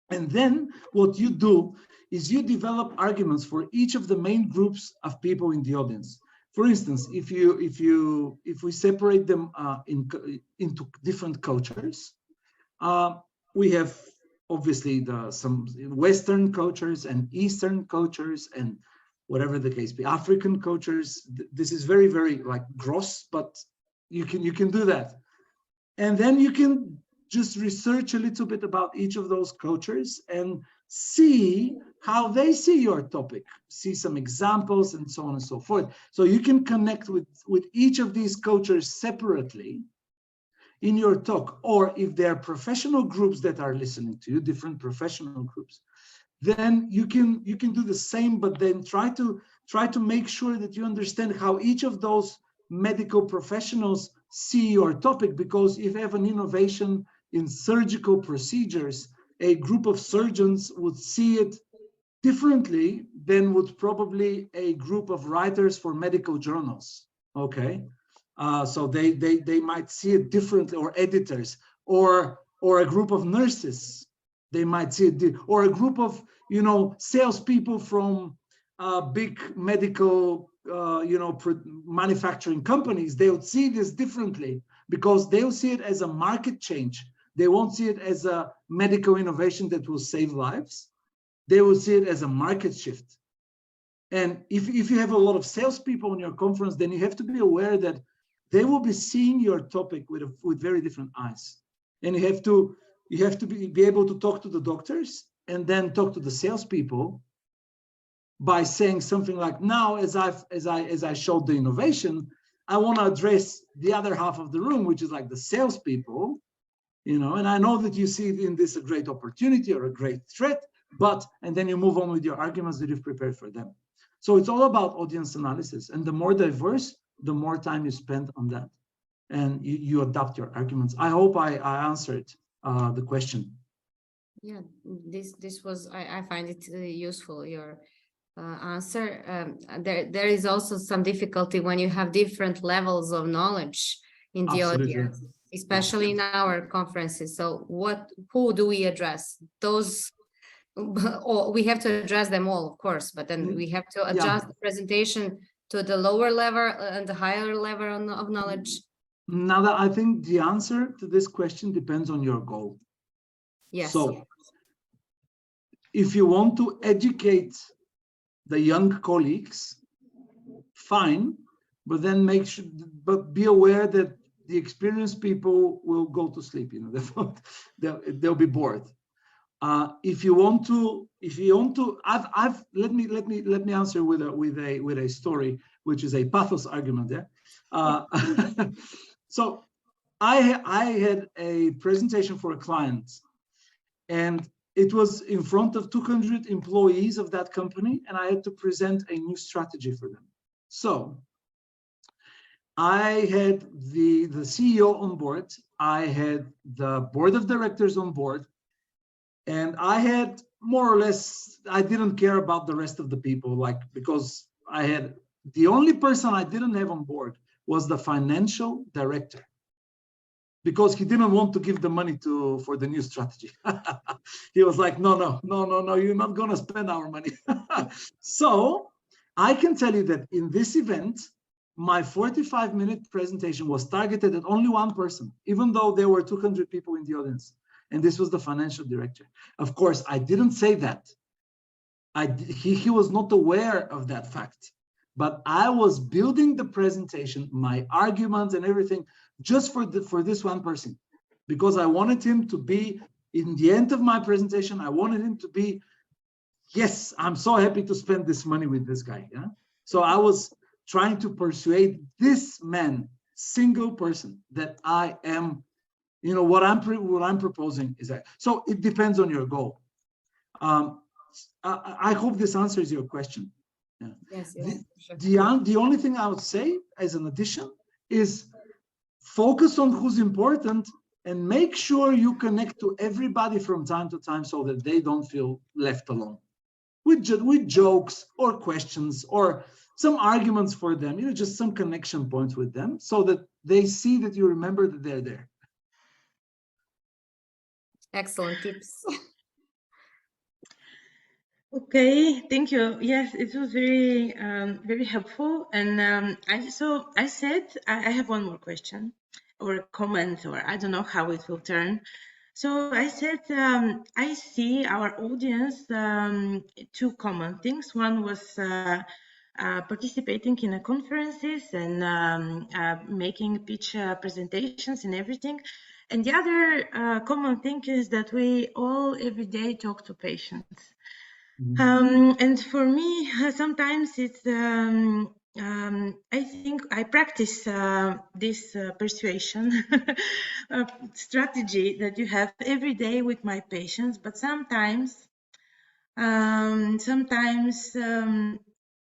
And then what you do is you develop arguments for each of the main groups of people in the audience. For instance, if we separate them into different cultures, we have obviously some Western cultures and Eastern cultures and whatever the case be, African cultures. This is very, very like gross, but you can do that. And then you can just research a little bit about each of those coaches and see how they see your topic, see some examples and so on and so forth. So you can connect with each of these coaches separately in your talk, or if there are professional groups that are listening to you, different professional groups, then you can do the same, but then try to make sure that you understand how each of those medical professionals see your topic, because if you have an innovation in surgical procedures, a group of surgeons would see it differently than would probably a group of writers for medical journals. Okay, so they might see it differently, or editors, or a group of nurses, they might see it, or a group of salespeople from big medical manufacturing companies. They would see this differently because they'll see it as a market change. They won't see it as a medical innovation that will save lives. They will see it as a market shift. And if you have a lot of salespeople in your conference, then you have to be aware that they will be seeing your topic with very different eyes. And you have to be able to talk to the doctors and then talk to the salespeople by saying something like, now as I showed the innovation, I want to address the other half of the room, which is like the salespeople, and I know that you see in this a great opportunity or a great threat, and then you move on with your arguments that you've prepared for them. So it's all about audience analysis, and the more diverse, the more time you spend on that, and you adapt your arguments. I hope I answered the question. Yeah, this was, I find it useful, your answer. There is also some difficulty when you have different levels of knowledge in the Absolutely. audience, especially in our conferences. So who do we address? Those, or we have to address them all, of course, but then we have to adjust the presentation to the lower level and the higher level of knowledge. Now, I think the answer to this question depends on your goal. Yes. So if you want to educate the young colleagues, fine, but then but be aware that the experienced people will go to sleep. They'll be bored. If you want to, let me answer with a story, which is a pathos argument there. So I had a presentation for a client, and it was in front of 200 employees of that company, and I had to present a new strategy for them. So I had the CEO on board, I had the board of directors on board, and I had more or less, I didn't care about the rest of the people, because I had, the only person I didn't have on board was the financial director, because he didn't want to give the money for the new strategy. He was like, no, you're not gonna spend our money. So I can tell you that in this event, my 45-minute presentation was targeted at only one person, even though there were 200 people in the audience. And this was the financial director. Of course, I didn't say that. He was not aware of that fact. But I was building the presentation, my arguments and everything, just for this one person, because I wanted him to be, in the end of my presentation, I wanted him to be, yes, I'm so happy to spend this money with this guy. Yeah. So I was trying to persuade this man, single person, that I am, what I'm proposing is that. So it depends on your goal. I hope this answers your question. Yeah. Yes. The only thing I would say as an addition is focus on who's important and make sure you connect to everybody from time to time so that they don't feel left alone with jokes or questions or some arguments for them, just some connection points with them so that they see that you remember that they're there. Excellent tips. Okay, thank you. Yes, it was very, very helpful. And I said I have one more question or a comment, or I don't know how it will turn. So I said I see our audience two common things. One was participating in conferences and making pitch presentations and everything. And the other common thing is that we all every day talk to patients. And for me, sometimes it's, I think I practice this persuasion strategy that you have every day with my patients, but sometimes,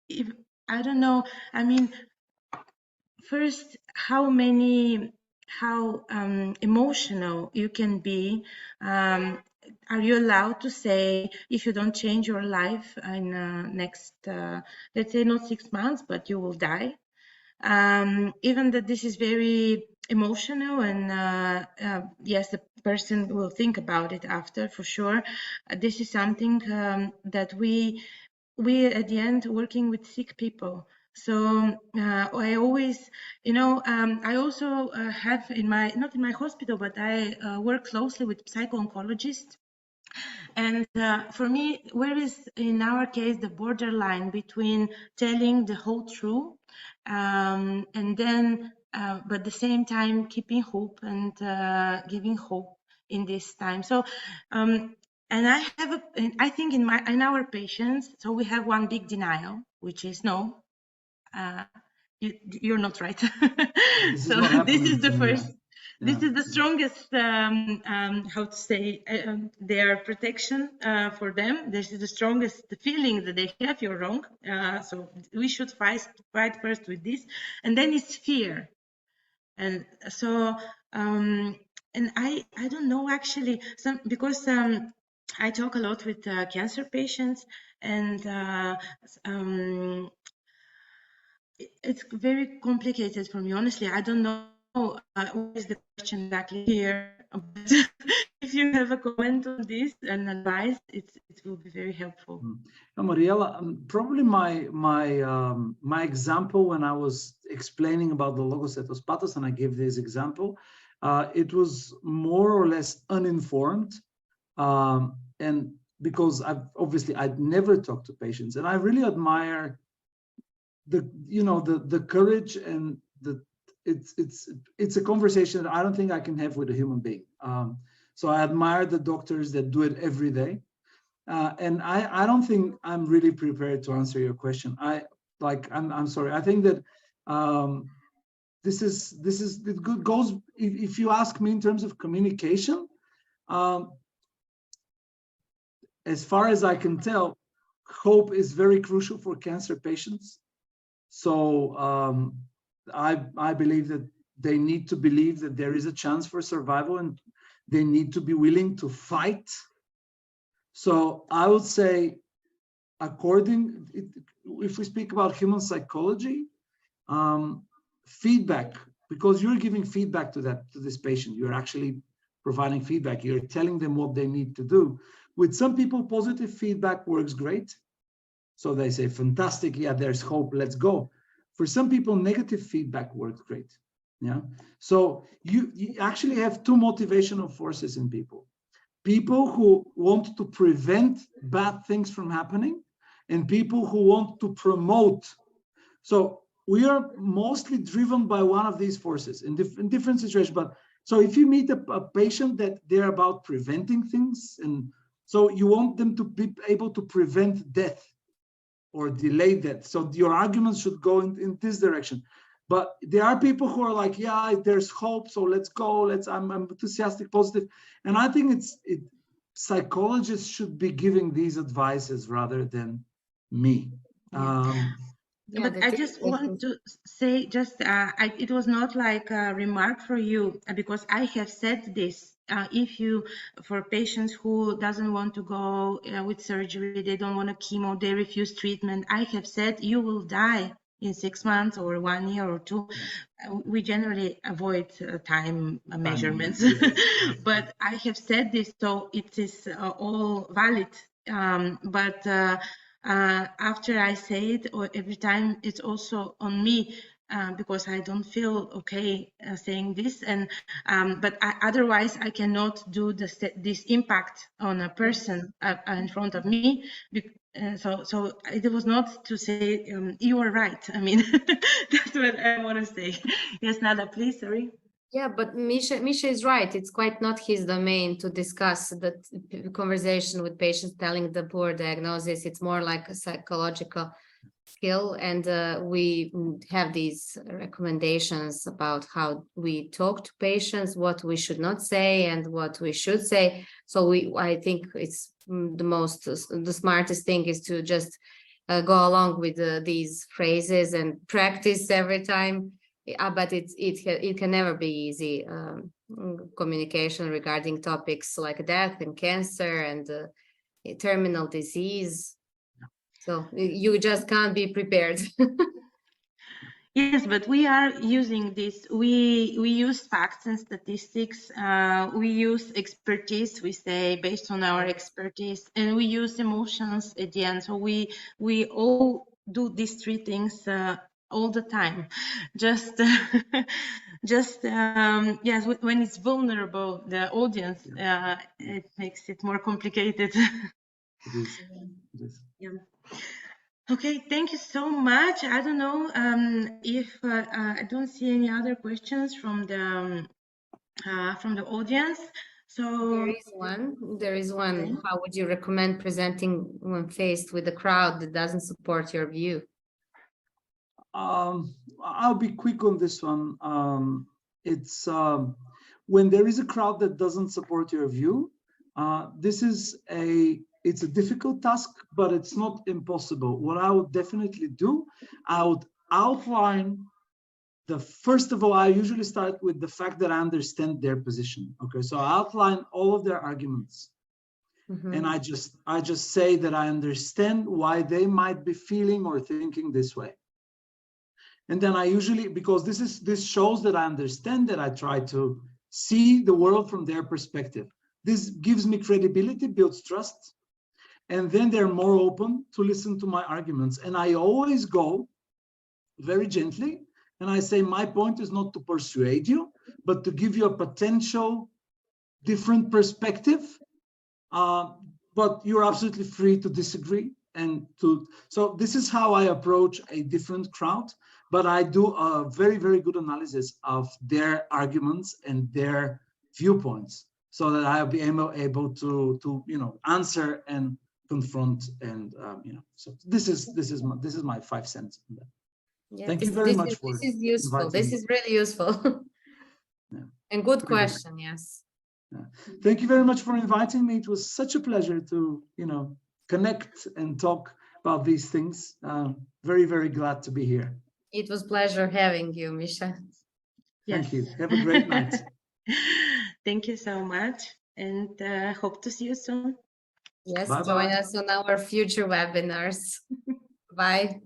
if, I don't know, I mean, first, how emotional you can be. Are you allowed to say, if you don't change your life in next, let's say not 6 months, but you will die? Even that this is very emotional, and yes, the person will think about it after, for sure. This is something that we at the end working with sick people. So I always, I also have in my, not in my hospital, but I work closely with psycho-oncologists. And for me, where is, in our case, the borderline between telling the whole truth and then, but at the same time, keeping hope and giving hope in this time. So, and I think in our patients, so we have one big denial, which is no, you're not right. So this is the first. This is the strongest, how to say, their protection for them. This is the strongest feeling that they have, you're wrong. So we should fight first with this. And then it's fear. And so, and I don't know actually, because I talk a lot with cancer patients, and it's very complicated for me, honestly. I don't know what is the question exactly here, but if you have a comment on this and advice, it will be very helpful. Mariella, probably my example when I was explaining about the logos ethos pathos, and I gave this example, it was more or less uninformed, and because I'd never talked to patients, and I really admire the courage, and it's a conversation that I don't think I can have with a human being. So I admire the doctors that do it every day. And I don't think I'm really prepared to answer your question. I'm sorry. I think that it goes, if you ask me in terms of communication, as far as I can tell, hope is very crucial for cancer patients. So I believe that they need to believe that there is a chance for survival, and they need to be willing to fight. So I would say, if we speak about human psychology, feedback, because you're giving feedback to this patient, you're actually providing feedback, you're telling them what they need to do. With some people, positive feedback works great. So they say, fantastic, yeah, there's hope, let's go. For some people, negative feedback works great. Yeah. So you actually have two motivational forces in people. People who want to prevent bad things from happening, and people who want to promote. So we are mostly driven by one of these forces in different situations. But so if you meet a patient that they're about preventing things, and so you want them to be able to prevent death or delay death. So your arguments should go in this direction. But there are people who are like, yeah, there's hope, so let's go. I'm enthusiastic, positive, and I think psychologists should be giving these advices rather than me. But I just want to say, it was not like a remark for you, because I have said this. For patients who doesn't want to go with surgery, they don't want a chemo, they refuse treatment, I have said you will die in 6 months or 1 year or 2. We generally avoid time measurements, but I have said this, so it is all valid. But after I say it, or every time, it's also on me, because I don't feel okay saying this, and but otherwise I cannot do this impact on a person in front of me. So it was not to say you are right. I mean, that's what I want to say. Yes, Nada, please. Sorry. Yeah, but Misha is right. It's quite not his domain to discuss the conversation with patients telling the poor diagnosis. It's more like a psychological skill, and we have these recommendations about how we talk to patients, what we should not say and what we should say. So I think it's the smartest thing is to just go along with these phrases and practice every time. But it can never be easy. Communication regarding topics like death and cancer and terminal disease. So you just can't be prepared. Yes, but we are using this. We use facts and statistics. We use expertise. We say based on our expertise, and we use emotions at the end. So we all do these three things all the time. Just yes, when it's vulnerable, the audience, it makes it more complicated. It is. It is. Yeah. Okay, thank you so much. I don't know if I don't see any other questions from the audience. So There is one. Okay. How would you recommend presenting when faced with a crowd that doesn't support your view? I'll be quick on this one. It's when there is a crowd that doesn't support your view, it's a difficult task, but it's not impossible. What I would definitely do, I would outline first of all, I usually start with the fact that I understand their position. Okay, so I outline all of their arguments. And I just say that I understand why they might be feeling or thinking this way. And then I usually, because this shows that I understand, that I try to see the world from their perspective. This gives me credibility, builds trust, and then they're more open to listen to my arguments. And I always go very gently, and I say, my point is not to persuade you, but to give you a potential different perspective. But you're absolutely free to disagree so this is how I approach a different crowd, but I do a very, very good analysis of their arguments and their viewpoints so that I'll be able to answer and confront and so this is my 5 cents on that. Yeah, Thank you very much for this is useful. This is really useful. Yeah. And good question, yes. Yeah. Thank you very much for inviting me. It was such a pleasure to, connect and talk about these things. Very, very glad to be here. It was a pleasure having you, Misha. Thank you. Have a great night. Thank you so much, and hope to see you soon. Yes, Bye-bye. join us on our future webinars. Bye.